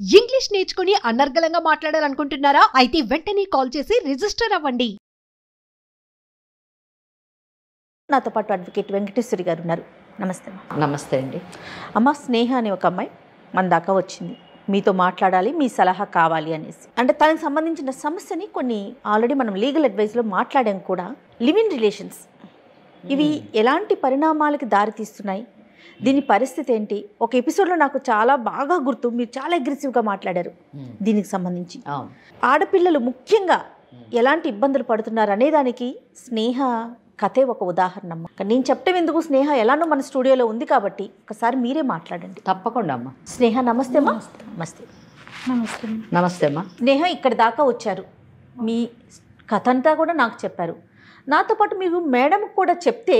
English నేర్చుకుని అనర్గళంగా మాట్లాడాలనుకుంటున్నారా? అయితే వెంటనే కాల్ చేసి రిజిస్టర్ అవ్వండి. నాతో పాటు అడ్వకేట్ వెంకటేశ్వరి గారు ఉన్నారు. నమస్తే. నమస్తే అండి. అమ్మ, స్నేహ అనే ఒక అమ్మాయి మన దాకా వచ్చింది. మీతో మాట్లాడాలి, మీ సలహా కావాలి అనేసి. అంటే తనకు సంబంధించిన సమస్యని కొన్ని ఆల్రెడీ మనం లీగల్ అడ్వైస్లో మాట్లాడాం కూడా. లివ్ ఇన్ రిలేషన్స్ ఇవి ఎలాంటి పరిణామాలకి దారితీస్తున్నాయి, దీని పరిస్థితి ఏంటి? ఒక ఎపిసోడ్లో నాకు చాలా బాగా గుర్తు, మీరు చాలా అగ్రెసివ్గా మాట్లాడారు దీనికి సంబంధించి. ఆడపిల్లలు ముఖ్యంగా ఎలాంటి ఇబ్బందులు పడుతున్నారు అనేదానికి స్నేహ కథే ఒక ఉదాహరణ అమ్మ. నేను చెప్పటం ఎందుకు, స్నేహ ఎలానో మన స్టూడియోలో ఉంది కాబట్టి ఒకసారి మీరే మాట్లాడండి. తప్పకుండా అమ్మ. స్నేహ నమస్తే అమ్మా. నమస్తే. నమస్తే. నమస్తే అమ్మా. స్నేహ ఇక్కడ దాకా వచ్చారు, మీ కథ అంతా కూడా నాకు చెప్పారు. నాతో పాటు మీరు మేడంకి కూడా చెప్తే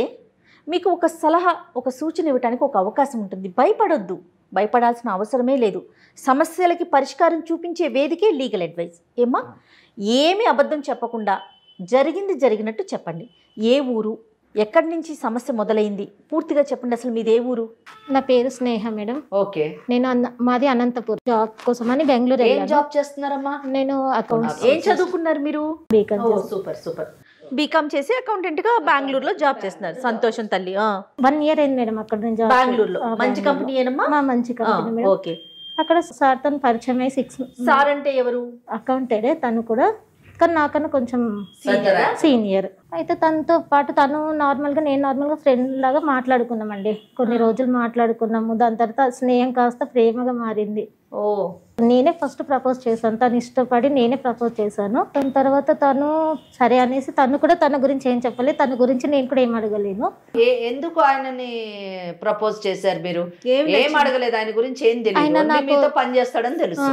మీకు ఒక సలహా, ఒక సూచన ఇవ్వడానికి ఒక అవకాశం ఉంటుంది. భయపడొద్దు, భయపడాల్సిన అవసరమే లేదు. సమస్యలకి పరిష్కారం చూపించే వేదికే లీగల్ అడ్వైస్. ఏమ్మా, ఏమీ అబద్ధం చెప్పకుండా జరిగింది జరిగినట్టు చెప్పండి. ఏ ఊరు, ఎక్కడి నుంచి సమస్య మొదలైంది, పూర్తిగా చెప్పండి. అసలు మీది ఏ ఊరు? నా పేరు స్నేహ మేడం. ఓకే. నేను మాది అనంతపూర్. జాబ్ కోసం అని బెంగళూరు. ఏం జాబ్ చేస్తున్నారమ్మా? నేను అకౌంట్స్. ఏం చదువుకున్నారు మీరు? బీకామ్. Super super. బీకామ్ చేసి అకౌంటెంట్గా బెంగళూరులో జాబ్ చేస్తున్నారు. సంతోషం తల్లి. 1 year అయింది మేడం అక్కడ నుంచి. బెంగళూరులో మంచి కంపెనీ ఏనమ్మా? మంచి కంపెనీ మేడం. ఓకే. అక్కడ సార్ తను పరిచయం అయ్యి 6 సార్ అంటే ఎవరు? అకౌంటెడే తను కూడా, కానీ నాకన్నా కొంచెం సీనియర్. అయితే తనతో పాటు తను నార్మల్గా, నేను నార్మల్గా ఫ్రెండ్ లాగా మాట్లాడుకున్నామండి. కొన్ని రోజులు మాట్లాడుకున్నాము. దాని తర్వాత స్నేహం కాస్త ప్రేమగా మారింది. ఓ. నేనే ఫస్ట్ ప్రపోజ్ చేశాను. తను ఇష్టపడి నేనే ప్రపోజ్ చేశాను. దాని తర్వాత తను సరే అనేసి, తను కూడా తన గురించి ఏం చెప్పలేదు, తన గురించి నేను కూడా ఏం అడగలేను. ఎందుకు ఆయనని ప్రపోజ్ చేశారు మీరు? ఏం అడగలేదు ఆయన గురించి, ఏం తెలియదు, మీతో పని చేస్తాడని తెలుసు.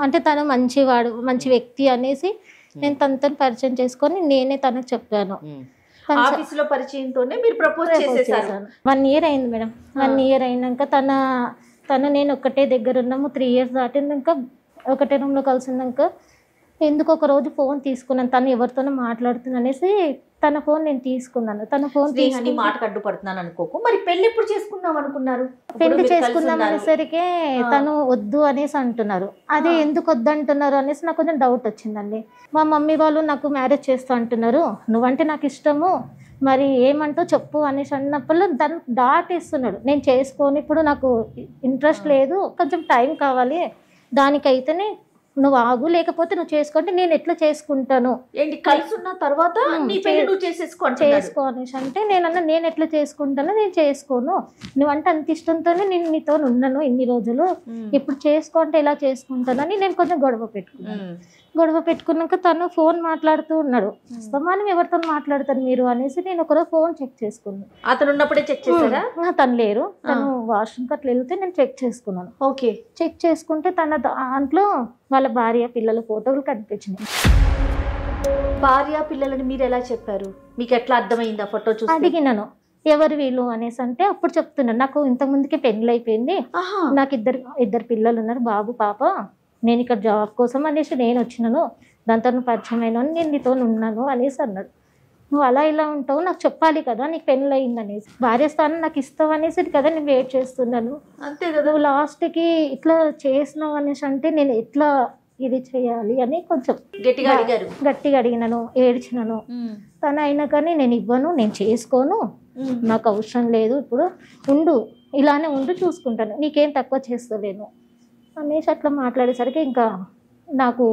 అంటే తను మంచివాడు, మంచి వ్యక్తి అనేసి నేను తనతో పరిచయం చేసుకొని నేనే తనకు చెప్పాను. ఆఫీసులో పరిచయంతోనే మీరు ప్రపోజ్ చేసేసారు. 1 year అయింది మేడం. 1 year అయినాక తను నేను ఒక్కటే దగ్గర ఉన్నాము. 3 years దాటినాక ఒకటే రూమ్లో కలిసినాక ఎందుకు ఒక రోజు ఫోన్ తీసుకున్నాను. తను ఎవరితోనో మాట్లాడుతున్నా అనేసి తన ఫోన్ నేను తీసుకున్నాను. తన ఫోన్ తీసుకుని మాటకు అడ్డుపడుతున్నాను అనుకోకు. మరి పెళ్లి ఎప్పుడు చేసుకుందాం అనుకున్నారు? పెళ్లి చేసుకుందాం అనేసరికి తను వద్దు అనేసి అంటున్నారు. అదే ఎందుకు వద్దు అంటున్నారు అనేసి నాకు కొంచెం డౌట్ వచ్చిందండి. మా మమ్మీ వాళ్ళు నాకు మ్యారేజ్ చేస్తూ అంటున్నారు, నువ్వంటే నాకు ఇష్టము, మరి ఏమంటో చెప్పు అనేసి అన్నప్పుడు దాన్ని దాటేస్తున్నాడు. నేను చేసుకోని, ఇప్పుడు నాకు ఇంట్రెస్ట్ లేదు, కొంచెం టైం కావాలి, దానికైతేనే నువ్వు ఆగు, లేకపోతే నువ్వు చేసుకుంటే నేను ఎట్లా చేసుకుంటాను. ఏంటి కలిసి ఉన్న తర్వాత చేసుకో అనేసి అంటే నేను ఎట్లా చేసుకుంటానో, నేను చేసుకోను, నువ్వంటే అంత ఇష్టంతోనే నేను నీతో ఉన్నాను ఇన్ని రోజులు, ఇప్పుడు చేసుకుంటే ఎలా చేసుకుంటాను అని నేను కొంచెం గొడవ పెట్టుకున్నాక తను ఫోన్ మాట్లాడుతూ ఉన్నాడు. సమానం ఎవరితో మాట్లాడతారు మీరు అనేసి నేను ఒకరోజు ఫోన్ చెక్ చేసుకున్నాను. అతను ఉన్నప్పుడే చెక్ చేశారా? తను లేరు, తను వాష్రూమ్కి అట్లా వెళ్తే నేను చెక్ చేసుకున్నాను. ఓకే. చెక్ చేసుకుంటే తన దాంట్లో వాళ్ళ భార్య పిల్లల ఫోటోలు కనిపించినాయి. భార్య పిల్లలని మీరు ఎలా చెప్పారు? మీకు ఎట్లా అర్థమైంది ఆ ఫోటో చూసి? అడిగినాను ఎవరు వీళ్ళు అనేసి అంటే అప్పుడు చెప్తున్నాను, నాకు ఇంతకుముందుకే పెళ్ళి అయిపోయింది, నాకు ఇద్దరు పిల్లలు ఉన్నారు, బాబు పాప, నేను ఇక్కడ జాబ్ కోసం అనేసి నేను వచ్చినాను, దాంతో పరిచయం అయినా నేను నీతో ఉన్నాను అనేసి అన్నాడు. నువ్వు అలా ఇలా ఉంటావు, నాకు చెప్పాలి కదా, నీకు పెళ్ళి అయింది అనేసి, భార్య స్థానం నాకు ఇస్తావు అనేసి కదా నేను వెయిట్ చేస్తున్నాను. అంతే కదా. నువ్వు లాస్ట్కి ఇట్లా చేసినావు అనేసి అంటే నేను ఎట్లా ఇది చేయాలి అని కొంచెం గట్టిగా అడిగినాను, ఏడ్చినాను. తను అయినా కానీ నేను ఇవ్వను, నేను చేసుకోను, నాకు అవసరం లేదు, ఇప్పుడు ఉండు, ఇలానే ఉండు, చూసుకుంటాను, నీకేం తక్కువ చేస్తలేను అనేసి అట్లా మాట్లాడేసరికి ఇంకా నాకు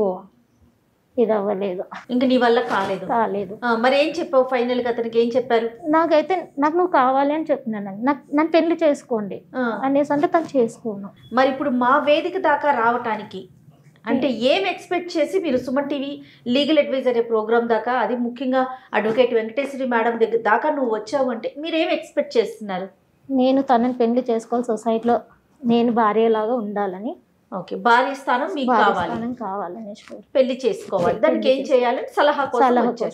ఇది అవ్వలేదు, ఇంకా నీ వల్ల కాలేదు. మరి ఏం చెప్పావు ఫైనల్ గా? అతనికి ఏం చెప్పారు? నాకు నువ్వు కావాలి అని చెప్పినాను, నన్ను పెళ్లి చేసుకోండి అనేసి అంటే తను చేసుకోను. మరి ఇప్పుడు మా వేదిక దాకా రావటానికి అంటే ఏం ఎక్స్పెక్ట్ చేసి మీరు సుమన్ టీవీ లీగల్ అడ్వైజర్ అనే ప్రోగ్రామ్ దాకా, అది ముఖ్యంగా అడ్వకేట్ వెంకటేశ్వరి మేడం దగ్గర దాకా నువ్వు వచ్చావు అంటే మీరేం ఎక్స్పెక్ట్ చేస్తున్నారు? నేను తనని పెళ్లి చేసుకోవాలి, సొసైటీలో నేను భార్యలాగా ఉండాలని. ఓకే. భార్య స్థానం మీకు కావాలని పెళ్లి చేసుకోవాలి, దానికి ఏం చేయాలని సలహా కోసం.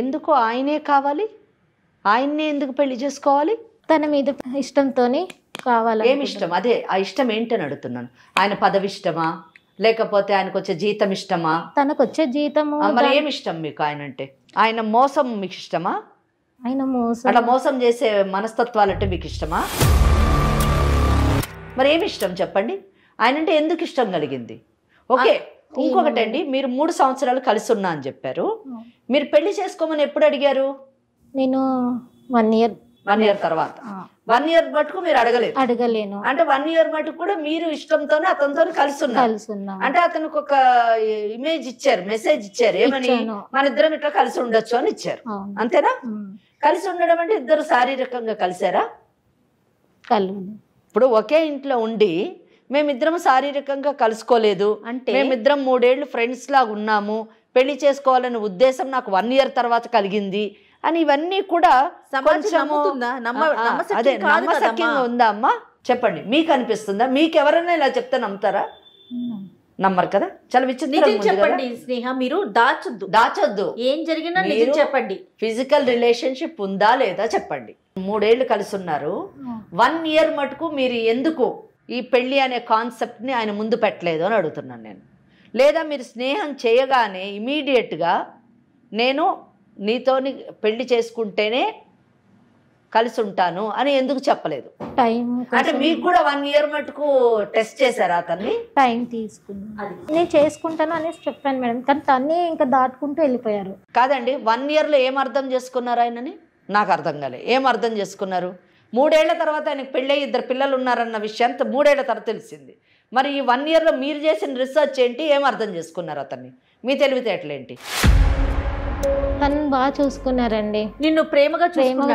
ఎందుకు ఆయనే కావాలి? ఆయన్నే ఎందుకు పెళ్లి చేసుకోవాలి? తన మీద ఇష్టంతోనే కావాలి. ఏమి ఇష్టం? అదే ఆ ఇష్టం ఏంటని అడుగుతున్నాను. ఆయన పదవి ఇష్టమా, లేకపోతే ఆయనకు వచ్చే జీతం ఇష్టమా? తనకు వచ్చే జీతము. మరి ఏమి ఇష్టం మీకు ఆయన అంటే? ఆయన మోసం మీకు ఇష్టమా? ఆయన అట్లా మోసం చేసే మనస్తత్వాలు అంటే మీకు ఇష్టమా? మరి ఏమి ఇష్టం చెప్పండి? ఆయన అంటే ఎందుకు ఇష్టం కలిగింది? ఓకే, ఇంకొకటండి, మీరు 3 సంవత్సరాలు కలిసి ఉన్నా అని చెప్పారు. మీరు పెళ్లి చేసుకోమని ఎప్పుడు అడిగారు? నేను 1 ఇయర్ 1 ఇయర్ తర్వాత. 1 ఇయర్ మటుకు మీరు అడగలేను. అంటే 1 ఇయర్ మటుకు కూడా మీరు ఇష్టంతోనే అతనితో కలిసి ఉన్నారు. అంటే అతనికి ఒక ఇమేజ్ ఇచ్చారు, మెసేజ్ ఇచ్చారు, ఏమని? మన ఇద్దరం ఇట్లా కలిసి ఉండొచ్చు అని ఇచ్చారు, అంతేనా? కలిసి ఉండడం అంటే ఇద్దరు శారీరకంగా కలిసారా? ఇప్పుడు ఒకే ఇంట్లో ఉండి మేమిద్దరం శారీరకంగా కలుసుకోలేదు అంటే, మేమిద్దరం 3 ఏళ్ళు ఫ్రెండ్స్ లాగా ఉన్నాము, పెళ్లి చేసుకోవాలనే ఉద్దేశం నాకు 1 ఇయర్ తర్వాత కలిగింది అని ఇవన్నీ కూడా అదే నమ్మశక్యంగా ఉందా అమ్మా? చెప్పండి, మీకు అనిపిస్తుందా? మీకు ఎవరైనా ఇలా చెప్తే నమ్ముతారా? నమ్మరు కదా. చాలా విచిత్రం. చెప్పండి స్నేహ, మీరు దాచొద్దు, ఏం జరిగినా నిజం చెప్పండి. ఫిజికల్ రిలేషన్షిప్ ఉందా లేదా చెప్పండి. 3 ఏళ్ళు కలిసి ఉన్నారు, 1 ఇయర్ మటుకు మీరు ఎందుకు ఈ పెళ్లి అనే కాన్సెప్ట్ ని ఆయన ముందు పెట్టలేదు అని అడుగుతున్నాను నేను. లేదా మీరు స్నేహం చేయగానే ఇమీడియట్గా నేను నీతోని పెళ్లి చేసుకుంటేనే కలిసి ఉంటాను అని ఎందుకు చెప్పలేదు? అంటే మీకు కూడా 1 ఇయర్ మటుకు టెస్ట్ చేశారా అతన్ని? టైం తీసుకున్నాను, నేను చేసుకుంటాను అనేసి చెప్పాను మేడం, కానీ తన్ని ఇంకా దాటుకుంటూ వెళ్ళిపోయారు. కాదండి, 1 ఇయర్లో ఏం అర్థం చేసుకున్నారు ఆయనని? నాకు అర్థం కాలే. ఏం అర్థం చేసుకున్నారు? 3 ఏళ్ల తర్వాత ఆయనకు పెళ్ళి 2 పిల్లలు ఉన్నారన్న విషయాన్ని 3 ఏళ్ల తర్వాత తెలిసింది. మరి ఈ 1 ఇయర్లో మీరు చేసిన రీసెర్చ్ ఏంటి? ఏం అర్థం చేసుకున్నారు అతన్ని? మీ తెలివితేటలేంటి? తను బాగా చూసుకున్నారండి, నిన్ను ప్రేమగా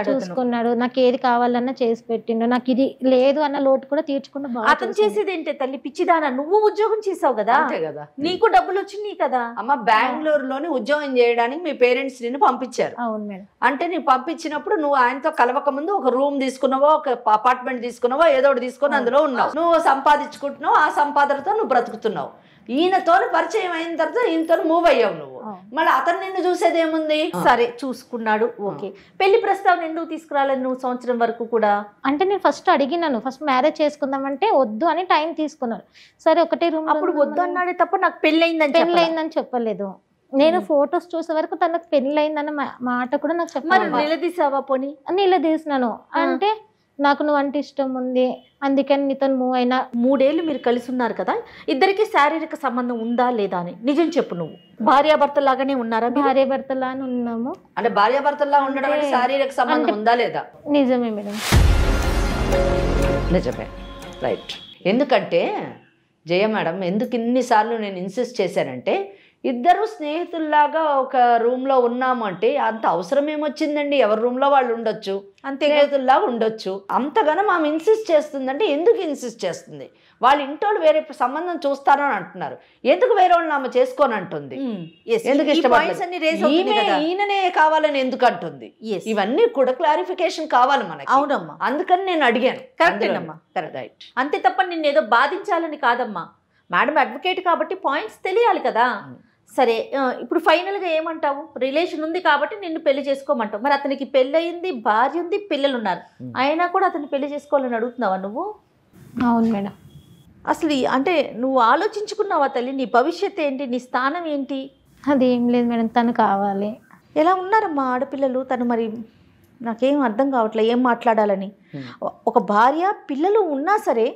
చూసుకున్నాడు, నాకు ఏది కావాలన్నా చేసి పెట్టిండు, నాకు ఇది లేదు అన్న లోటు కూడా తీర్చుకుంటూ. అతను చేసేది ఏంటి తల్లి? పిచ్చిదానా, నువ్వు ఉద్యోగం చేసావు కదా, అంతే కదా, నీకు డబ్బులు వచ్చినాయి కదా. అమ్మ, బెంగళూరులోని ఉద్యోగం చేయడానికి మీ పేరెంట్స్ నిన్ను పంపించారు. అవును మేడం. అంటే నీ పంపించినప్పుడు నువ్వు ఆయనతో కలవక ముందు ఒక రూమ్ తీసుకున్నావో, ఒక అపార్ట్మెంట్ తీసుకున్నావో, ఏదో ఒకటి తీసుకుని అందులో ఉన్నావు, నువ్వు సంపాదించుకుంటున్నావు, ఆ సంపాదనతో నువ్వు బ్రతుకుతున్నావు. ఈయనతో పరిచయం అయిన తర్వాత ఈయనతో మూవ్ అయ్యావు నువ్వు. మళ్ళీ అతను నిన్ను చూసేది ఏముంది? సరే చూసుకున్నాడు, ఓకే. పెళ్లి ప్రస్తావన ఎందుకు తీసుకురాలేదు నువ్వు సంవత్సరం వరకు కూడా? అంటే నేను ఫస్ట్ అడిగినాను, ఫస్ట్ మ్యారేజ్ చేసుకుందామంటే వద్దు అని టైం తీసుకున్నాను. సరే ఒకటే రూమ్. అప్పుడు వద్దు అన్నాడే తప్ప నాకు పెళ్ళయిందని చెప్పలేదు. నేను ఫొటోస్ చూసే వరకు తనకు పెళ్ళయిందన్న మాట కూడా నాకు చెప్పాను. నిలదీసావా? పోనీ నిలదీసినాను. అంటే నాకు నువ్వు అంటే ఇష్టం ఉంది, అందుకని నీతో మూవ్ అయినా. 3 ఏళ్ళు మీరు కలిసి ఉన్నారు కదా, ఇద్దరికి శారీరక సంబంధం ఉందా లేదా అని నిజం చెప్పు. నువ్వు భార్యాభర్తలాగానే ఉన్నారా? భార్యాభర్తలానే ఉన్నాము. అంటే భార్యాభర్తలా ఉండడం అంటే శారీరక సంబంధం ఉందా లేదా? నిజమే మేడం, నిజమే, రైట్. ఎందుకంటే జయ మేడం, ఎందుకు ఇన్నిసార్లు నేను ఇన్సిస్ట్ చేశానంటే, ఇద్దరు స్నేహితుల్లాగా ఒక రూమ్లో ఉన్నాము అంటే అంత అవసరం ఏమొచ్చిందండి? ఎవరి రూమ్లో వాళ్ళు ఉండొచ్చు, అంతే, స్నేహితుల్లాగా ఉండొచ్చు. అంతగానో ఆమె ఇన్సిస్ట్ చేస్తుందంటే ఎందుకు ఇన్సిస్ట్ చేస్తుంది? వాళ్ళ ఇంటోళ్ళు వేరే సంబంధం చూస్తారని అంటున్నారు, ఎందుకు వేరే వాళ్ళని ఆమె చేసుకోని అంటుంది? ఎందుకు ఇష్టపడుతుంది? ఈయననే కావాలని ఎందుకు అంటుంది? ఇవన్నీ కూడా క్లారిఫికేషన్ కావాలి మనకి. అవునమ్మా, అందుకని నేను అడిగాను. కరెక్టేనమ్మా, రైట్. అంతే తప్ప నిన్నేదో బాధించాలని కాదమ్మా. మేడం అడ్వకేట్ కాబట్టి పాయింట్స్ తెలియాలి కదా. సరే, ఇప్పుడు ఫైనల్గా ఏమంటావు? రిలేషన్ ఉంది కాబట్టి నిన్ను పెళ్లి చేసుకోమంటావు. మరి అతనికి పెళ్ళయింది, భార్య ఉంది, పిల్లలు ఉన్నారు, అయినా కూడా అతన్ని పెళ్లి చేసుకోవాలని అడుగుతున్నావా నువ్వు? అవును మేడం. అసలు అంటే నువ్వు ఆలోచించుకున్నావా తల్లి? నీ భవిష్యత్తు ఏంటి, నీ స్థానం ఏంటి? అదేం లేదు మేడం, తను కావాలి. ఎలా ఉన్నారమ్మా ఆడపిల్లలు? తను మరి నాకేం అర్థం కావట్లేదు ఏం మాట్లాడాలని. ఒక భార్య పిల్లలు ఉన్నా సరే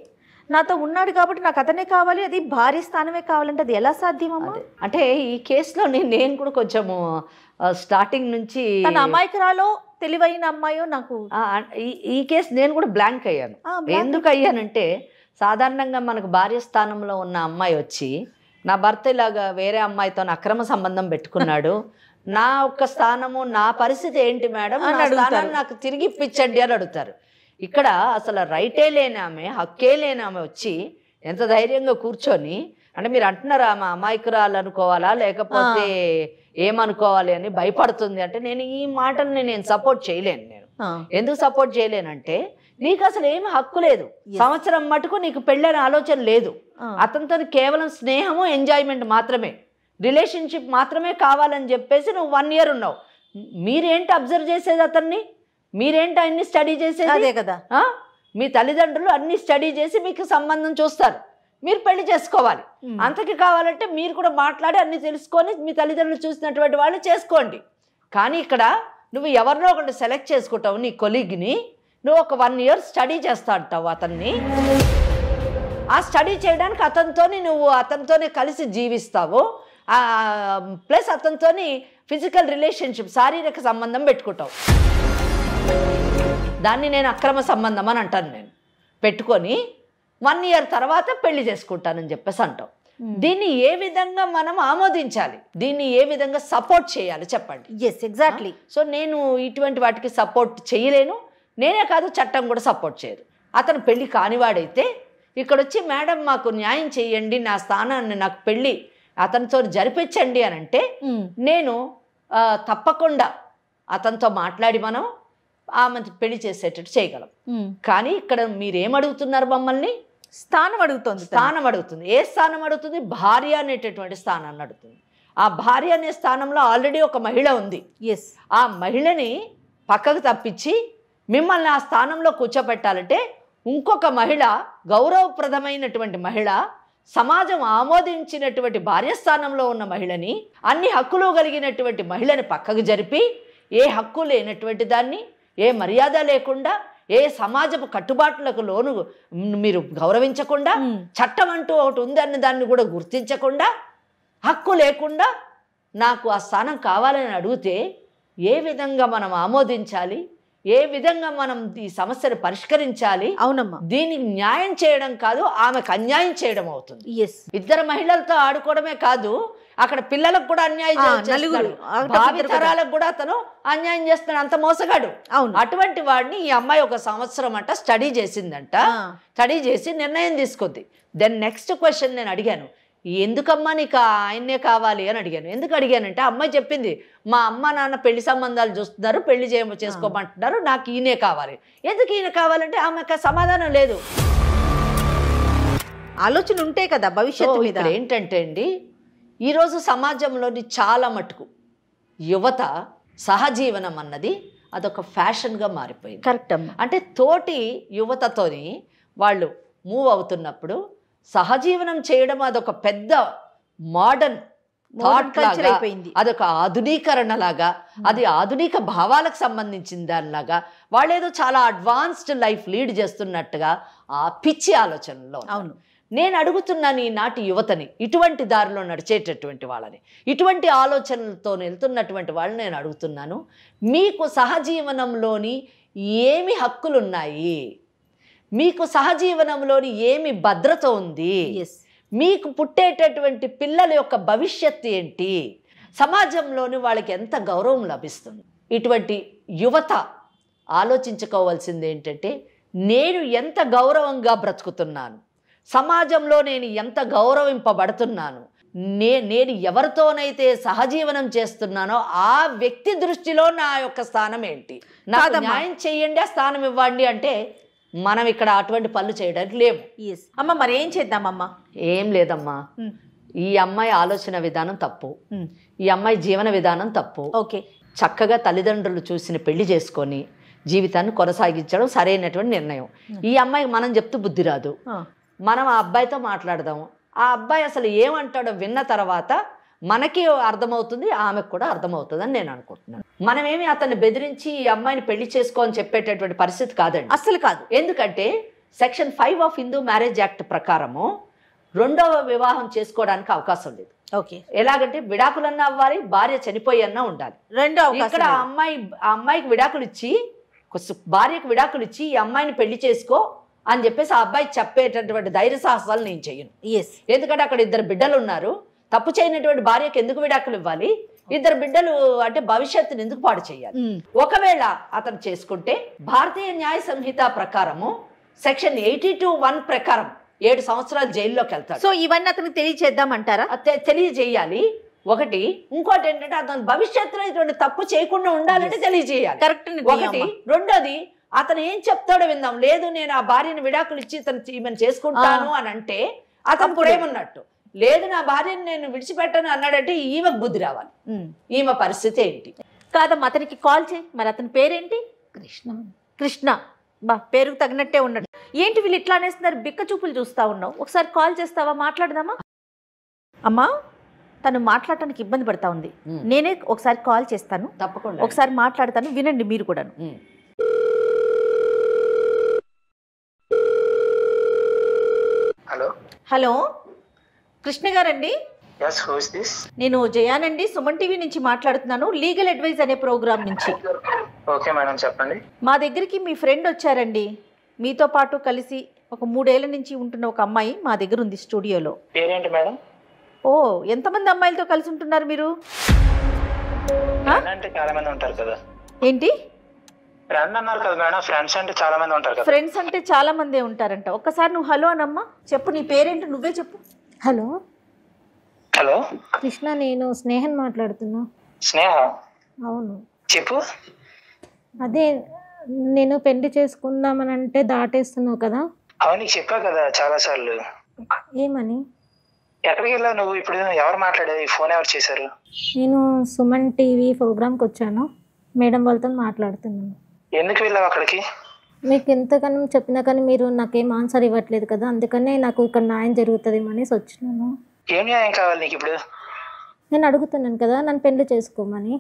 నాతో ఉన్నాడు కాబట్టి నాకు అతనే కావాలి, అది భార్య స్థానమే కావాలంటే అది ఎలా సాధ్యమమ్మా? అంటే ఈ కేసులో నేను కూడా కొంచెము స్టార్టింగ్ నుంచి తన అమాయకురాలో తెలివైన అమ్మాయో నాకు ఈ కేసు నేను కూడా బ్లాంక్ అయ్యాను. ఎందుకు అయ్యానంటే, సాధారణంగా మనకు భార్య స్థానంలో ఉన్న అమ్మాయి వచ్చి నా భర్త ఇలాగా వేరే అమ్మాయితో అక్రమ సంబంధం పెట్టుకున్నాడు, నా ఒక్క స్థానము, నా పరిస్థితి ఏంటి మేడం, నాకు తిరిగి ఇప్పించండి అని అడుగుతారు. ఇక్కడ అసలు రైటే లేని ఆమె, హక్కే లేని ఆమె వచ్చి ఎంత ధైర్యంగా కూర్చొని, అంటే మీరు అంటున్నారా ఆమె అమాయకురాలు అనుకోవాలా లేకపోతే ఏమనుకోవాలి అని భయపడుతుంది అంటే, నేను ఈ మాటల్ని నేను సపోర్ట్ చేయలేను. నేను ఎందుకు సపోర్ట్ చేయలేనంటే, నీకు అసలు ఏమి హక్కు లేదు. సంవత్సరం మటుకు నీకు పెళ్ళని ఆలోచన లేదు. అతనితో కేవలం స్నేహము, ఎంజాయ్మెంట్ మాత్రమే, రిలేషన్షిప్ మాత్రమే కావాలని చెప్పేసి నువ్వు 1 ఇయర్ ఉన్నావు. మీరేంటి అబ్జర్వ్ చేసేది అతన్ని? మీరేంటి అన్ని స్టడీ చేసేది? అదే కదా, మీ తల్లిదండ్రులు అన్ని స్టడీ చేసి మీకు సంబంధం చూస్తారు, మీరు పెళ్లి చేసుకోవాలి. అంతకి కావాలంటే మీరు కూడా మాట్లాడి అన్ని తెలుసుకొని మీ తల్లిదండ్రులు చూసినటువంటి వాళ్ళు చేసుకోండి. కానీ ఇక్కడ నువ్వు ఎవరినో ఒకటి సెలెక్ట్ చేసుకుంటావు, నీ కొలీగ్ని, నువ్వు ఒక 1 ఇయర్ స్టడీ చేస్తా అంటావు అతన్ని. ఆ స్టడీ చేయడానికి అతనితోనే కలిసి జీవిస్తావు, ప్లస్ అతనితోని ఫిజికల్ రిలేషన్షిప్, శారీరక సంబంధం పెట్టుకుంటావు. దాన్ని నేను అక్రమ సంబంధం అని అంటాను. నేను పెట్టుకొని 1 year తర్వాత పెళ్లి చేసుకుంటానని చెప్పేసి అంటాం. దీన్ని ఏ విధంగా మనం ఆమోదించాలి, దీన్ని ఏ విధంగా సపోర్ట్ చేయాలి చెప్పండి. Yes, exactly. సో నేను ఇటువంటి వాటికి సపోర్ట్ చేయలేను, నేనే కాదు చట్టం కూడా సపోర్ట్ చేయదు. అతను పెళ్లి కానివాడైతే ఇక్కడ వచ్చి మేడం మాకు న్యాయం చేయండి, నా స్థానాన్ని నాకు పెళ్ళి అతనితో జరిపించండి అని అంటే నేను తప్పకుండా అతనితో మాట్లాడి మనం ఆమె పెళ్లి చేసేటట్టు చేయగలం. కానీ ఇక్కడ మీరేమడుగుతున్నారు మమ్మల్ని? స్థానం అడుగుతుంది. స్థానం అడుగుతుంది. ఏ స్థానం అడుగుతుంది? భార్య అనేటటువంటి స్థానాన్ని అడుగుతుంది. ఆ భార్య అనే స్థానంలో ఆల్రెడీ ఒక మహిళ ఉంది. ఎస్. ఆ మహిళని పక్కకు తప్పించి మిమ్మల్ని ఆ స్థానంలో కూర్చోబెట్టాలంటే ఇంకొక మహిళ, గౌరవప్రదమైనటువంటి మహిళ, సమాజం ఆమోదించినటువంటి భార్య స్థానంలో ఉన్న మహిళని, అన్ని హక్కులు కలిగినటువంటి మహిళని పక్కకు జరిపి ఏ హక్కు లేనటువంటి దాన్ని, ఏ మర్యాద లేకుండా, ఏ సమాజపు కట్టుబాట్లకు లోను మీరు గౌరవించకుండా, చట్టం అంటూ ఒకటి ఉందన్న దాన్ని కూడా గుర్తించకుండా, హక్కు లేకుండా నాకు ఆ స్థానం కావాలని అడిగితే ఏ విధంగా మనం ఆమోదించాలి, ఏ విధంగా మనం ఈ సమస్యను పరిష్కరించాలి? అవునమ్మా. దీనికి న్యాయం చేయడం కాదు, ఆమెకు అన్యాయం చేయడం అవుతుంది. ఎస్. ఇద్దరు మహిళలతో ఆడుకోవడమే కాదు, అక్కడ పిల్లలకు కూడా అన్యాయం చేస్తున్నాడు, భావితరాలకు కూడా అతను అన్యాయం చేస్తున్నాడు. అంత మోసగాడు. అవును. అటువంటి వాడిని ఈ అమ్మాయి 1 సంవత్సరం అంట స్టడీ చేసిందంట. స్టడీ చేసి నిర్ణయం తీసుకుంది. దెన్ నెక్స్ట్ క్వశ్చన్ నేను అడిగాను, ఎందుకమ్మా నీకు ఆయన్నే కావాలి అని అడిగాను. ఎందుకు అడిగానంటే అమ్మాయి చెప్పింది, మా అమ్మ నాన్న పెళ్లి సంబంధాలు చూస్తున్నారు, పెళ్లి చేసుకోమంటున్నారు, నాకు ఈయనే కావాలి. ఎందుకు ఈయన కావాలంటే ఆమెకు సమాధానం లేదు. ఆలోచన ఉంటే కదా భవిష్యత్తు మీద. ఏంటంటే అండి, ఈరోజు సమాజంలోని చాలా మటుకు యువత సహజీవనం అన్నది అదొక ఫ్యాషన్గా మారిపోయింది. కరెక్ట్ అమ్మా. అంటే తోటి యువతతోని వాళ్ళు మూవ్ అవుతున్నప్పుడు సహజీవనం చేయడం అదొక పెద్ద మోడర్న్ థాట్ కల్చర్ అయిపోయింది. అదొక ఆధునీకరణ లాగా, అది ఆధునిక భావాలకు సంబంధించిన దానిలాగా, వాళ్ళేదో చాలా అడ్వాన్స్డ్ లైఫ్ లీడ్ చేస్తున్నట్టుగా ఆ పిచ్చి ఆలోచనలో. అవును. నేను అడుగుతున్నాను ఈనాటి యువతని, ఇటువంటి దారిలో నడిచేటటువంటి వాళ్ళని, ఇటువంటి ఆలోచనలతో వెళ్తున్నటువంటి వాళ్ళని నేను అడుగుతున్నాను, మీకు సహజీవనంలోని ఏమి హక్కులున్నాయి, మీకు సహజీవనంలోని ఏమి భద్రత ఉంది, మీకు పుట్టేటటువంటి పిల్లల యొక్క భవిష్యత్తు ఏంటి, సమాజంలోని వాళ్ళకి ఎంత గౌరవం లభిస్తుంది? ఇటువంటి యువత ఆలోచించుకోవాల్సింది ఏంటంటే, నేను ఎంత గౌరవంగా బ్రతుకుతున్నాను, సమాజంలో నేను ఎంత గౌరవింపబడుతున్నాను, నేను ఎవరితోనైతే సహజీవనం చేస్తున్నానో ఆ వ్యక్తి దృష్టిలో నా యొక్క స్థానం ఏంటి, నాకు న్యాయం చేయండి, ఆ స్థానం ఇవ్వండి అంటే మనం ఇక్కడ అటువంటి పనులు చేయడానికి లేవు. అమ్మ మరి ఏం చేద్దామమ్మా? ఏం లేదమ్మా, ఈ అమ్మాయి ఆలోచన విధానం తప్పు, ఈ అమ్మాయి జీవన విధానం తప్పు. ఓకే, చక్కగా తల్లిదండ్రులు చూసిన పెళ్లి చేసుకొని జీవితాన్ని కొనసాగించడం సరైనటువంటి నిర్ణయం. ఈ అమ్మాయికి మనం చెప్తూ బుద్ధి రాదు, మనం ఆ అబ్బాయితో మాట్లాడదాము. ఆ అబ్బాయి అసలు ఏమంటాడో విన్న తర్వాత మనకి అర్థమవుతుంది, ఆమెకు కూడా అర్థమవుతుంది అని నేను అనుకుంటున్నాను. మనమేమి అతన్ని బెదిరించి ఈ అమ్మాయిని పెళ్లి చేసుకో అని చెప్పేటటువంటి పరిస్థితి కాదండి, అస్సలు కాదు. ఎందుకంటే section 5 of Hindu marriage act ప్రకారము 2వ వివాహం చేసుకోవడానికి అవకాశం లేదు. ఓకే, ఎలాగంటే విడాకులన్నా అవ్వాలి, భార్య చనిపోయి అన్నా ఉండాలి. ఇక్కడ ఆ అమ్మాయికి విడాకులు ఇచ్చి, భార్యకు విడాకులు ఇచ్చి ఈ అమ్మాయిని పెళ్లి చేసుకో అని చెప్పేసి ఆ అబ్బాయి చెప్పేటటువంటి ధైర్య సాహసాలు నేను చెయ్యను. ఎందుకంటే అక్కడ 2 బిడ్డలు ఉన్నారు, తప్పు చేయనటువంటి భార్యకు ఎందుకు విడాకులు ఇవ్వాలి? 2 బిడ్డలు అంటే భవిష్యత్తుని ఎందుకు పాడు చేయాలి? ఒకవేళ అతను చేసుకుంటే భారతీయ న్యాయ సంహిత ప్రకారము సెక్షన్ 82(1) ప్రకారం 7 సంవత్సరాలు జైల్లోకి వెళ్తాడు. సో ఇవన్నీ అతనికి తెలియచేద్దామంటారా? తెలియజేయాలి. ఒకటి. ఇంకోటి ఏంటంటే అతను భవిష్యత్తులో ఇటువంటి తప్పు చేయకుండా ఉండాలంటే తెలియజేయాలి. కరెక్ట్. ఒకటి. రెండోది, అతను ఏం చెప్తాడో విందాం. లేదు నేను ఆ భార్యను విడాకులు ఇచ్చి ఈమెను చేసుకుంటాను అని అంటే అతను ప్రేమ ఉన్నట్టు. లేదు నా భార్యను నేను విడిచిపెట్టాను అన్నాడంటే ఈమెకు బుద్ధి రావాలి. ఈమె పరిస్థితి ఏంటి? కాదమ్మా, అతనికి కాల్ చేయి. మరి అతని పేరేంటి? కృష్ణ. బా, పేరుకు తగినట్టే ఉన్నాడు. ఏంటి వీళ్ళు ఇట్లా అనేస్తున్నారు? బిక్క చూపులు చూస్తా ఉన్నావు. ఒకసారి కాల్ చేస్తావా? మాట్లాడదామా? అమ్మా, తను మాట్లాడటానికి ఇబ్బంది పడతా ఉంది. నేనే ఒకసారి కాల్ చేస్తాను, తప్పకుండా ఒకసారి మాట్లాడతాను, వినండి మీరు కూడాను. హలో హలో, కృష్ణ గారండి? Yes, who is this? నేను జయానండి, సుమన్ టీవీ నుంచి మాట్లాడుతున్నాను, లీగల్ అడ్వైజ్ అనే ప్రోగ్రామ్ నుంచి. ఓకే మేడం, చెప్పండి. మా దగ్గరికి మీ ఫ్రెండ్ వచ్చారండి, మీతో పాటు కలిసి ఒక 3 ఏళ్ల నుంచి ఉంటున్న ఒక అమ్మాయి మా దగ్గర ఉంది స్టూడియోలో. పేరేంటి మేడం? ఓ, ఎంతమంది అమ్మాయిలతో కలిసి ఉంటున్నారు మీరు? అంటే చాలా మంది ఉంటారు కదా. ఏంటి ఫ్రెండ్ అన్నారు కదా మేడం, ఫ్రెండ్స్ అంటే చాలా మంది ఉంటారు కదా. ఫ్రెండ్స్ అంటే చాలా మందే ఉంటారంట. ఒక్కసారి నువ్వు హలో అనమ్మా, చెప్పు నీ పేరేంటి, నువ్వే చెప్పు. హలో హలో కృష్ణ, నేను స్నేహన్ మాట్లాడుతున్నా. స్నేహ? అవును, చెప్పు. అదే నేను పెళ్లి చేసుకుందామని అంటే దాటేస్తున్నావు కదా. అవును, నీకు చెప్పా కదా చాలా సార్లు. ఏమని? ఎక్కడికి వెళ్ళావు నువ్వు? ఇప్పుడు ఎవరు మాట్లాడేది? ఫోన్ ఎవరు చేశారు? నేను సుమన్ టీవీ ప్రోగ్రామ్కి వచ్చాను, మేడం వాళ్ళతో మాట్లాడుతున్నాను. ఎందుకు వెళ్ళావు అక్కడికి? మీకు ఎంతగానో చెప్పినా కానీ మీరు నాకేం ఆన్సర్ ఇవ్వట్లేదు కదా, అందుకనే నాకు ఇక్కడ న్యాయం జరుగుతుంది అనేసి వచ్చినాను. ఏం న్యాయం కావాలి నీకు ఇప్పుడు? నేను అడుగుతున్నాను కదా, నన్ను పెళ్లి చేసుకోమని.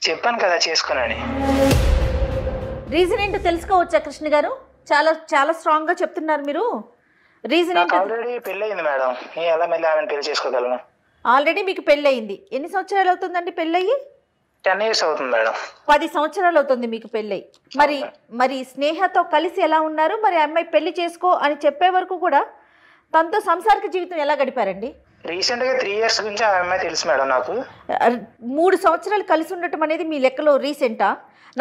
చెప్పాను కదా చేసుకున్నాని. రీజన్ ఏంటో తెలుసుకోవచ్చా కృష్ణ గారు? చాలా చాలా స్ట్రాంగ్ గా చెప్తున్నారు మీరు. రీజన్ నాకు ఏంటో? ఆల్రెడీ పెళ్ళి అయింది మేడం, నేను ఎలా మళ్ళీ ఆమెను పెళ్లి చేసుకోగలను? ఆల్రెడీ మీకు పెళ్ళి అయింది. ఎన్ని సంవత్సరాలు అవుతుందండి పెళ్ళయ్యి? 10 years అవుతుంది మేడం. 10 సంవత్సరాలు అవుతుంది మీకు పెళ్ళై. మరి స్నేహతో కలిసి ఎలా ఉన్నారు? మరి అమ్మాయి పెళ్లి చేసుకో అని చెప్పే వరకు కూడా తనతో సంసారిక జీవితం ఎలా గడిపారండి? రీసెంట్ గా 3 years గురించి ఆ అమ్మాయి తెలుసు మేడం నాకు. 3 సంవత్సరాలు కలిసి ఉండటం అనేది మీ లెక్కలో రీసెంటా?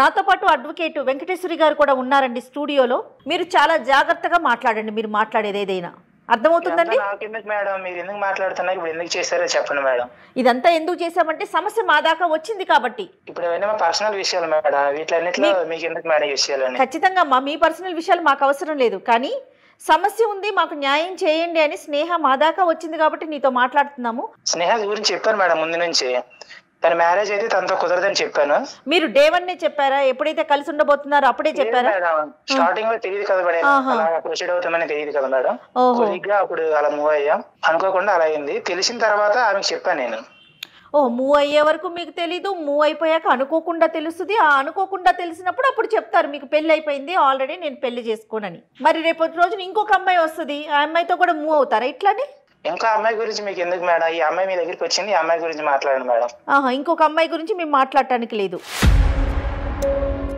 నాతో పాటు అడ్వకేట్ వెంకటేశ్వరి గారు కూడా ఉన్నారండి స్టూడియోలో. మీరు చాలా జాగ్రత్తగా మాట్లాడండి, మీరు మాట్లాడేది ఏదైనా అర్థమవుతుందండి. నాకెందుకు మేడం, మీరు ఎందుకు మాట్లాడుతున్నారు? ఇప్పుడు ఎందుకు చేశారో చెప్పండి మేడం. ఇదంతా ఎందుకు చేశామంటే సమస్య మా దాకా వచ్చింది కాబట్టి. ఇప్పుడు అవన్నీ మా పర్సనల్ విషయాలు మేడం, వీటిలన్నిట్లో మీకు ఎందుకు మేడం ఈ విషయాలు? ఖచ్చితంగా మీ పర్సనల్ విషయాలు మాకు అవసరం లేదు, కానీ సమస్య ఉంది, మాకు న్యాయం చేయండి అని స్నేహ మా దాకా వచ్చింది కాబట్టి నీతో మాట్లాడుతున్నాము. స్నేహ గురించి చెప్పాను మేడం ముందు నుంచి. తన మ్యారేజ్ అయితే తనతో కుదరదని చెప్పాను. మీరు డే 1 చెప్పారా? ఎప్పుడైతే కలిసి ఉండబోతున్నారో అప్పుడే చెప్పారా? స్టార్టింగ్ లో తెలియదు కదా మేడం, అలా ప్రొసీడ్ అవుతామని తెలియదు కదా మేడం. కొద్దిగా అప్పుడు అలా మూవ్ అయ్యాం, అనుకోకుండా అలా అయింది. తెలిసిన తర్వాత ఆమెకు చెప్పాను నేను. మూవ్ అయ్యే వరకు మీకు తెలీదు, మూవ్ అయిపోయాక అనుకోకుండా తెలుస్తుంది. ఆ అనుకోకుండా తెలిసినప్పుడు అప్పుడు చెప్తారు మీకు పెళ్లి అయిపోయింది ఆల్రెడీ, నేను పెళ్లి చేసుకోనని. మరి రేపటి రోజున ఇంకొక అమ్మాయి వస్తుంది, ఆ అమ్మాయితో కూడా మూవ్ అవుతారా ఇట్లానే? ఇంకా అమ్మాయి గురించి మీకు ఎందుకు మేడం? ఈ అమ్మాయి మీ దగ్గరికి వచ్చింది, ఈ అమ్మాయి గురించి మాట్లాడండి మేడం. ఇంకొక అమ్మాయి గురించి మేము మాట్లాడటానికి లేదు.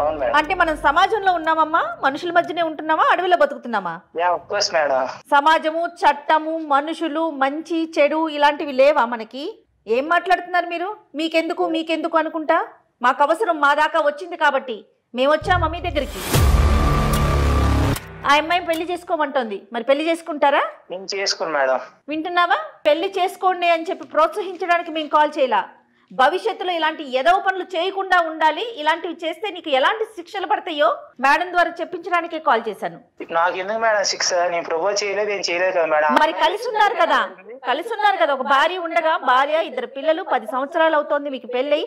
అవును మేడం. అంటే మనం సమాజంలో ఉన్నామమ్మా, మనుషుల మధ్యనే ఉంటున్నామా, అడవిలో బతుకుతున్నామా? Of course madam. సమాజము, చట్టము, మనుషులు, మంచి చెడు ఇలాంటివి లేవా మనకి? ఏం మాట్లాడుతున్నారు మీరు? మీకెందుకు అనుకుంటా, మాకు అవసరం మా దాకా వచ్చింది కాబట్టి మేము వచ్చామా మీ దగ్గరికి. ఆ అమ్మాయి పెళ్లి చేసుకోమంటోంది, మరి పెళ్లి చేసుకుంటారా? నేను చేసుకోను మేడం. వింటున్నావా? పెళ్లి చేసుకోండి అని చెప్పి ప్రోత్సహించడానికి మేము కాల్ చేయాల. భవిష్యత్తులో ఇలాంటి ఎదవ పనులు చేయకుండా ఉండాలి, ఇలాంటివి చేస్తే నీకు ఎలాంటి శిక్షలు పడతాయో మేడం ద్వారా చెప్పించడానికే కాల్ చేశాను. నాకు ఎందుకు మేడం శిక్ష? నేను ప్రపోజ్ చేయలేదు, ఏం చేయలేదు కదా మేడం. మరి కలిసి ఉన్నారు కదా, ఒక భార్య ఉండగా, భార్య, 2 పిల్లలు, 10 సంవత్సరాలు అవుతోంది మీకు పెళ్ళై.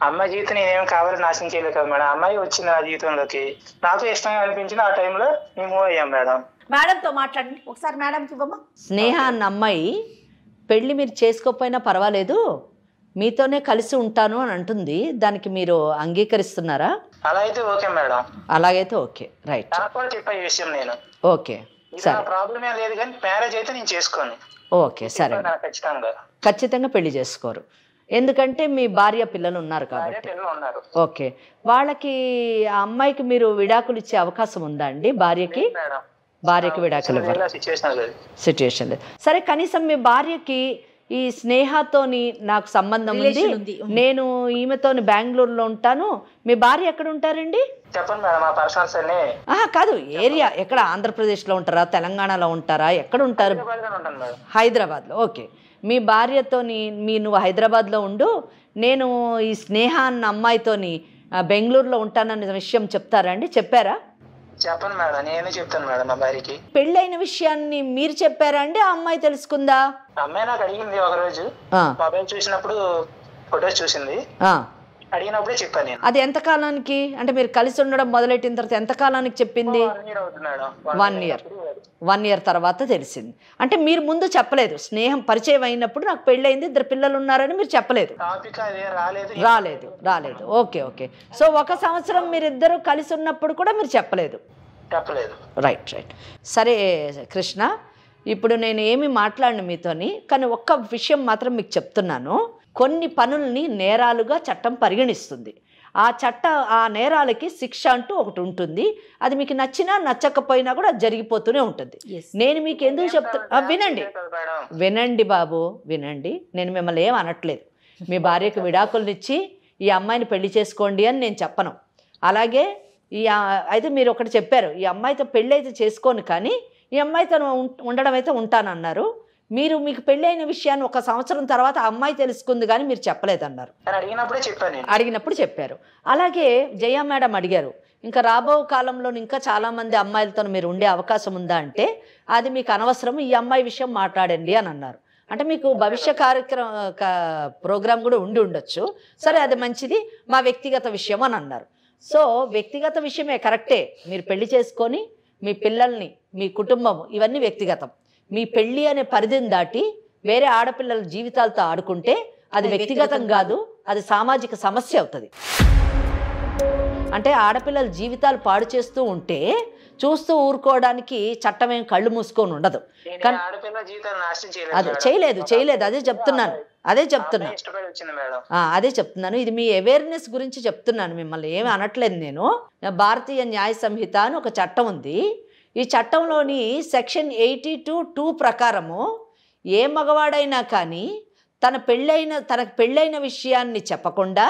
అమ్మాయి జీవితం నేనేం కావాలని నాశనం చేయలేదు కదా మేడం. అమ్మాయి వచ్చింది నా జీవితంలోకి, నాకు ఇష్టంగా అనిపించింది, ఆ టైంలో మేము మూవ్ అయ్యాం మేడం. మేడంతో మాట్లాడండి ఒకసారి, మేడంకి ఇవ్వమ్మా. స్నేహ అన్న అమ్మాయి పెళ్లి మీరు చేసుకోకపోయినా పర్వాలేదు, మీతోనే కలిసి ఉంటాను అని అంటుంది. దానికి మీరు అంగీకరిస్తున్నారా? అలా అయితే ఓకే మేడం. అలాగైతే ఓకే, రైట్. నాకు కూడా చెప్పా ఈ విషయం నేను. ఓకే సరే, ప్రాబ్లం ఏం లేదు, కానీ మ్యారేజ్ అయితే నేను చేసుకోను. ఓకే సరే, ఖచ్చితంగా పెళ్లి చేసుకోరు, ఎందుకంటే మీ భార్య పిల్లలు ఉన్నారు కాబట్టి. ఓకే, వాళ్ళకి ఆ అమ్మాయికి మీరు విడాకులు ఇచ్చే అవకాశం ఉందా అండి? భార్యకి విడాకులు సిచ్యుయేషన్ లేదు. సరే, కనీసం మీ భార్యకి ఈ స్నేహతోని నాకు సంబంధం ఉంది, నేను ఈమెతోని బెంగళూరులో ఉంటాను, మీ భార్య ఎక్కడ ఉంటారండి? చెప్పండి మేడం, ఆ పర్సనల్స్ అన్ని. కాదు, ఏరియా ఎక్కడ? ఆంధ్రప్రదేశ్లో ఉంటారా, తెలంగాణలో ఉంటారా, ఎక్కడ ఉంటారు? హైదరాబాద్లో. ఓకే, మీ భార్యతోని నువ్వు హైదరాబాద్లో ఉండు, నేను ఈ స్నేహ అన్న అమ్మాయితోని బెంగళూరులో ఉంటానన్న విషయం చెప్తారా అండి? చెప్పారా? చెప్పండి మేడం, నేను చెప్తాను మేడం మా భార్యకి. పెళ్ళైన విషయాన్ని మీరు చెప్పారా అండి? ఆ అమ్మాయి తెలుసుకుందా? అమ్మాయి నాకు అడిగింది ఒక రోజు, మొబైల్ చూసినప్పుడు ఫొటోస్ చూసింది, అడిగినప్పుడే చెప్పాను నేను. అది ఎంత కాలానికి, అంటే మీరు కలిసి ఉండడం మొదలెట్టిన తర్వాత ఎంత కాలానికి చెప్పింది? 1 year తర్వాత తెలిసింది. అంటే మీరు ముందు చెప్పలేదు, స్నేహం పరిచయం అయినప్పుడు నాకు పెళ్ళయింది, 2 పిల్లలు ఉన్నారని మీరు చెప్పలేదు? రాలేదు. ఓకే. సో 1 సంవత్సరం మీరిద్దరూ కలిసి ఉన్నప్పుడు కూడా మీరు చెప్పలేదు? చెప్పలేదు. రైట్. సరే కృష్ణ, ఇప్పుడు నేను ఏమి మాట్లాడను మీతోని, కానీ ఒక్క విషయం మాత్రం మీకు చెప్తున్నాను. కొన్ని పనుల్ని నేరాలుగా చట్టం పరిగణిస్తుంది. ఆ నేరాలకి శిక్ష అంటూ ఒకటి ఉంటుంది. అది మీకు నచ్చినా నచ్చకపోయినా కూడా జరిగిపోతూనే ఉంటుంది. నేను మీకు ఎందుకు చెప్తున్నా, వినండి బాబు, వినండి. నేను మిమ్మల్ని ఏం అనట్లేదు. మీ భార్యకు విడాకులనిచ్చి ఈ అమ్మాయిని పెళ్లి చేసుకోండి అని నేను చెప్పను. అలాగే అయితే మీరు ఒకటి చెప్పారు, ఈ అమ్మాయితో పెళ్ళి అయితే చేసుకోను కానీ ఈ అమ్మాయితో ఉండడం అయితే ఉంటానన్నారు. మీకు పెళ్ళి అయిన విషయాన్ని 1 సంవత్సరం తర్వాత అమ్మాయి తెలుసుకుంది కానీ మీరు చెప్పలేదన్నారు. అడిగినప్పుడు చెప్పారు. అలాగే జయ మేడం అడిగారు, ఇంకా రాబో కాలంలో ఇంకా చాలామంది అమ్మాయిలతో మీరు ఉండే అవకాశం ఉందా అంటే అది మీకు అనవసరం, ఈ అమ్మాయి విషయం మాట్లాడండి అని అన్నారు. అంటే మీకు భవిష్య ప్రోగ్రాం కూడా ఉండొచ్చు. సరే, అది మంచిది, మా వ్యక్తిగత విషయం అని అన్నారు. సో వ్యక్తిగత విషయమే కరెక్టే. మీరు పెళ్లి చేసుకొని మీ పిల్లల్ని, మీ కుటుంబం, ఇవన్నీ వ్యక్తిగతం. మీ పెళ్ళి అనే పరిధిని దాటి వేరే ఆడపిల్లల జీవితాలతో ఆడుకుంటే అది వ్యక్తిగతం కాదు, అది సామాజిక సమస్య అవుతుంది. అంటే ఆడపిల్లల జీవితాలు పాడు చేస్తూ ఉంటే చూస్తూ ఊరుకోవడానికి చట్టం ఏం కళ్ళు మూసుకొని ఉండదు. కానీ అదే చేయలేదు అదే చెప్తున్నాను. ఇది మీ అవేర్నెస్ గురించి చెప్తున్నాను, మిమ్మల్ని ఏమి అనట్లేదు నేను. భారతీయ న్యాయ సంహిత అని ఒక చట్టం ఉంది. ఈ చట్టంలోని సెక్షన్ 82(2) ప్రకారము ఏ మగవాడైనా కానీ తనకు పెళ్ళైన విషయాన్ని చెప్పకుండా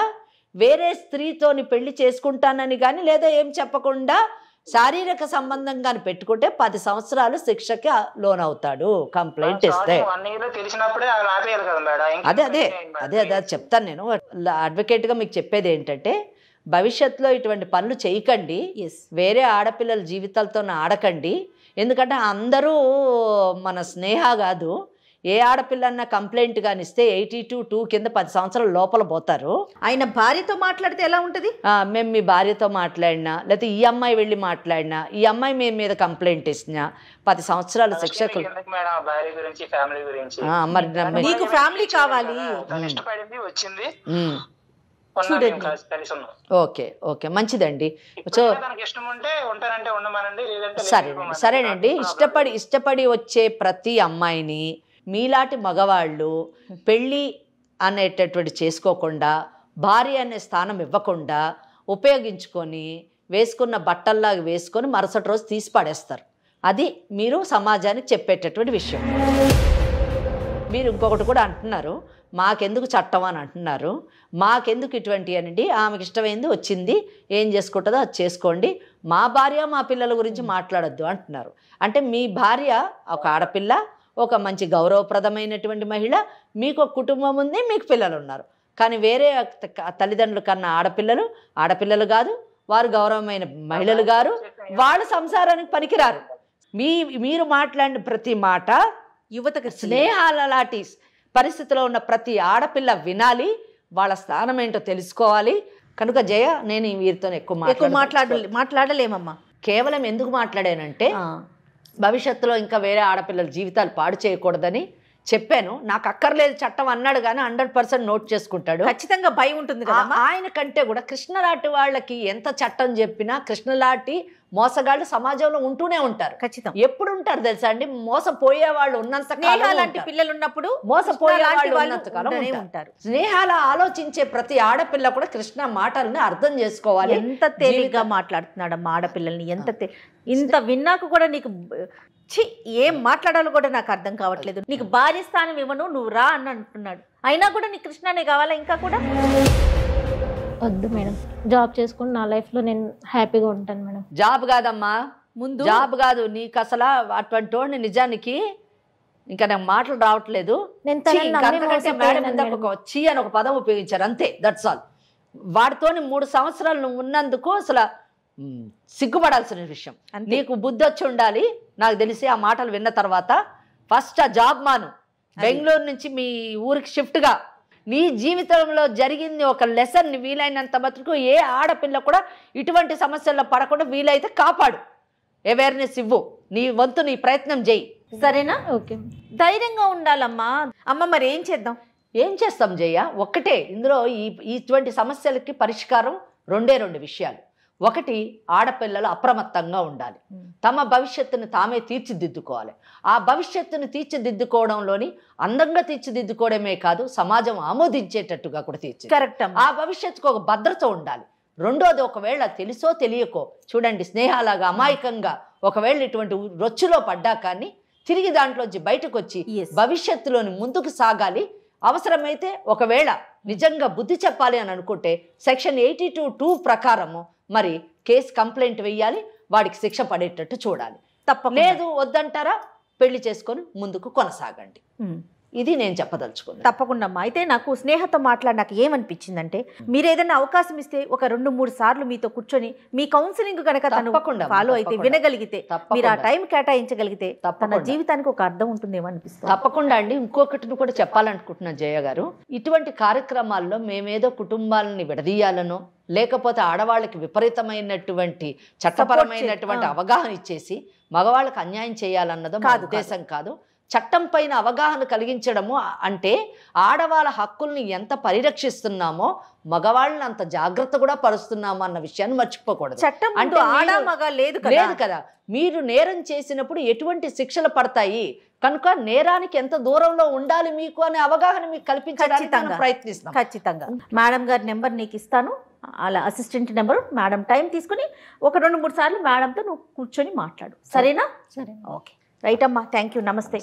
వేరే స్త్రీతోని పెళ్లి చేసుకుంటానని కానీ లేదా ఏం చెప్పకుండా శారీరక సంబంధం కానీ పెట్టుకుంటే 10 సంవత్సరాలు శిక్షకి లోనవుతాడు కంప్లైంట్ ఇస్తే. అదే చెప్తాను నేను. అడ్వకేట్గా మీకు చెప్పేది ఏంటంటే భవిష్యత్తులో ఇటువంటి పనులు చేయకండి, వేరే ఆడపిల్లల జీవితాలతో ఆడకండి. ఎందుకంటే అందరూ మన స్నేహ కాదు. ఏ ఆడపిల్లన్నా కంప్లైంట్ కానీ ఇస్తే 82(2) కింద 10 సంవత్సరాల లోపల పోతారు. ఆయన భార్యతో మాట్లాడితే ఎలా ఉంటుంది? మేము మీ భార్యతో మాట్లాడినా లేకపోతే ఈ అమ్మాయి వెళ్ళి మాట్లాడినా, ఈ అమ్మాయి మీ మీద కంప్లైంట్ ఇచ్చినా 10 సంవత్సరాల శిక్షకు. మరి నీకు ఫ్యామిలీ కావాలి. ఓకే మంచిదండి. సో సరేనండి. ఇష్టపడి వచ్చే ప్రతి అమ్మాయిని మీలాంటి మగవాళ్ళు పెళ్ళి అనేటటువంటి చేసుకోకుండా, భార్య అనే స్థానం ఇవ్వకుండా ఉపయోగించుకొని వేసుకున్న బట్టల్లాగా వేసుకొని మరుసటి రోజు తీసి పడేస్తారు. అది మీరు సమాజానికి చెప్పేటటువంటి విషయం. మీరు ఇంకొకటి కూడా అంటున్నారు, మాకెందుకు చట్టం అని అంటున్నారు. మాకెందుకు ఇటువంటి అనండి, ఆమెకి ఇష్టమైంది వచ్చింది, ఏం చేసుకుంటుందో అది చేసుకోండి, మా భార్య మా పిల్లల గురించి మాట్లాడొద్దు అంటున్నారు. అంటే మీ భార్య ఒక ఆడపిల్ల, ఒక మంచి గౌరవప్రదమైనటువంటి మహిళ, మీకు ఒక కుటుంబం ఉంది, మీకు పిల్లలు ఉన్నారు. కానీ వేరే తల్లిదండ్రుల కన్నా ఆడపిల్లలు కాదు, వారు గౌరవమైన మహిళలు గారు, వాళ్ళ సంసారానికి పనికిరారు. మీరు మాట్లాడిన ప్రతి మాట యువతకు స్నేహాల లాంటి పరిస్థితిలో ఉన్న ప్రతి ఆడపిల్ల వినాలి, వాళ్ళ స్థానం ఏంటో తెలుసుకోవాలి. కనుక జయ, నేను వీరితో ఎక్కువ మాట్లాడలేమమ్మా. కేవలం ఎందుకు మాట్లాడానంటే భవిష్యత్తులో ఇంకా వేరే ఆడపిల్లల జీవితాలు పాడు చేయకూడదని చెప్పాను. నాకు అక్కర్లేదు చట్టం అన్నాడు కానీ 100% నోట్ చేసుకుంటాడు. ఖచ్చితంగా భయం ఉంటుంది కదా. ఆయన కంటే కూడా కృష్ణలాంటి వాళ్ళకి ఎంత చట్టం చెప్పినా కృష్ణలాంటి మోసగాళ్ళు సమాజంలో ఉంటూనే ఉంటారు. ఖచ్చితంగా ఎప్పుడు ఉంటారు తెలుసా అండి? మోసపోయే వాళ్ళు ఉన్నంత లాంటి పిల్లలు ఉన్నప్పుడు మోసపోయే వాళ్ళు ఉన్నంత కాలం ఉంటారు. స్నేహాల ఆలోచించే ప్రతి ఆడపిల్ల కూడా కృష్ణ మాటల్ని అర్థం చేసుకోవాలి. ఎంత తేలిగ్గా మాట్లాడుతున్నాడమ్మా ఆడపిల్లల్ని, ఇంత విన్నాక కూడా నీకు ఏం మాట్లాడాలో కూడా నాకు అర్థం కావట్లేదు. నీకు భార్య స్థానం ఇవ్వను, నువ్వు రా అని అంటున్నాడు. అయినా కూడా నీకు కృష్ణనే కావాలా? ఇంకా కూడా వద్దు మేడం, జాబ్ చేసుకుని నా లైఫ్లో నేను హ్యాపీగా ఉంటాను మేడం. జాబ్ కాదమ్మా, ముందు జాబ్ కాదు నీకు అసలు. అటువంటి వాడిని నిజానికి ఇంకా నాకు మాటలు రావట్లేదు. చీ అని ఒక పదం ఉపయోగించారు అంతే, దట్స్ ఆల్. వాడితోని 3 సంవత్సరాలు నువ్వు ఉన్నందుకు అసలు సిగ్గుపడాల్సిన విషయం. నీకు బుద్ధి వచ్చి ఉండాలి. నాకు తెలిసి ఆ మాటలు విన్న తర్వాత ఫస్ట్ ఆ జాబ్ మాను, బెంగళూరు నుంచి మీ ఊరికి షిఫ్ట్గా నీ జీవితంలో జరిగింది ఒక లెసన్. వీలైనంత మటుకు ఏ ఆడపిల్ల కూడా ఇటువంటి సమస్యల్లో పడకుండా వీలైతే కాపాడు, అవేర్నెస్ ఇవ్వు, నీ వంతు నీ ప్రయత్నం చేయి. సరేనా? ఓకే. ధైర్యంగా ఉండాలమ్మా. అమ్మ మరి ఏం చేద్దాం? ఏం చేస్తాం జయ? ఒక్కటే ఇందులో ఇటువంటి సమస్యలకి పరిష్కారం 2 విషయాలు. ఒకటి, ఆడపిల్లలు అప్రమత్తంగా ఉండాలి, తమ భవిష్యత్తును తామే తీర్చిదిద్దుకోవాలి. ఆ భవిష్యత్తును తీర్చిదిద్దుకోవడంలోని అందంగా తీర్చిదిద్దుకోవడమే కాదు, సమాజం ఆమోదించేటట్టుగా కూడా కరెక్ట్. ఆ భవిష్యత్తుకు ఒక భద్రత ఉండాలి. రెండోది, ఒకవేళ తెలుసో తెలియకో చూడండి, స్నేహాలాగా అమాయకంగా ఒకవేళ ఇటువంటి రొచ్చులో పడ్డా కానీ తిరిగి దాంట్లోంచి బయటకు వచ్చి భవిష్యత్తులోని ముందుకు సాగాలి. అవసరమైతే ఒకవేళ నిజంగా బుద్ధి చెప్పాలి అని అనుకుంటే సెక్షన్ 82(2) ప్రకారము మరి కేసు కంప్లైంట్ వెయ్యాలి, వాడికి శిక్ష పడేటట్టు చూడాలి. లేదు వద్దంటారా, పెళ్లి చేసుకొని ముందుకు కొనసాగండి. ఇది నేను చెప్పదలుచుకున్నాను. తప్పకుండా అమ్మా. అయితే నాకు స్నేహతో మాట్లాడి నాకు ఏమనిపించిందంటే, మీరు ఏదైనా అవకాశం ఇస్తే ఒక 2-3 సార్లు మీతో కూర్చొని మీ కౌన్సిలింగ్ కనుక ఫాలో అయితే, వినగలిగితే, మీరు ఆ టైం కేటాయించగలిగితే తన జీవితానికి ఒక అర్థం ఉంటుందేమో అనిపిస్తుంది. తప్పకుండా అండి. ఇంకొకటి కూడా చెప్పాలనుకుంటున్నాను జయ గారు, ఇటువంటి కార్యక్రమాల్లో మేమేదో కుటుంబాలని విడదీయాలనో లేకపోతే ఆడవాళ్ళకి విపరీతమైనటువంటి చట్టపరమైనటువంటి అవగాహన ఇచ్చేసి మగవాళ్ళకి అన్యాయం చేయాలన్నదో మా ఉద్దేశం కాదు. చట్టం పైన అవగాహన కలిగించడము అంటే ఆడవాళ్ళ హక్కుల్ని ఎంత పరిరక్షిస్తున్నామో మగవాళ్ళని అంత జాగ్రత్త కూడా పరుస్తున్నామో అన్న విషయాన్ని మర్చిపోకూడదు. చట్టం అంటే లేదు కదా. మీరు నేరం చేసినప్పుడు ఎటువంటి శిక్షలు పడతాయి కనుక నేరానికి ఎంత దూరంలో ఉండాలి మీకు అనే అవగాహన మీకు కల్పించడానికి ప్రయత్నిస్తాం. ఖచ్చితంగా. మేడం గారి నెంబర్ నీకు ఇస్తాను, అలా అసిస్టెంట్ నెంబరు. మేడం టైం తీసుకుని ఒక 2-3 సార్లు మేడంతో నువ్వు కూర్చొని మాట్లాడు, సరేనా? సరే. ఓకే, రైట్ అమ్మా, థ్యాంక్ యూ, నమస్తే.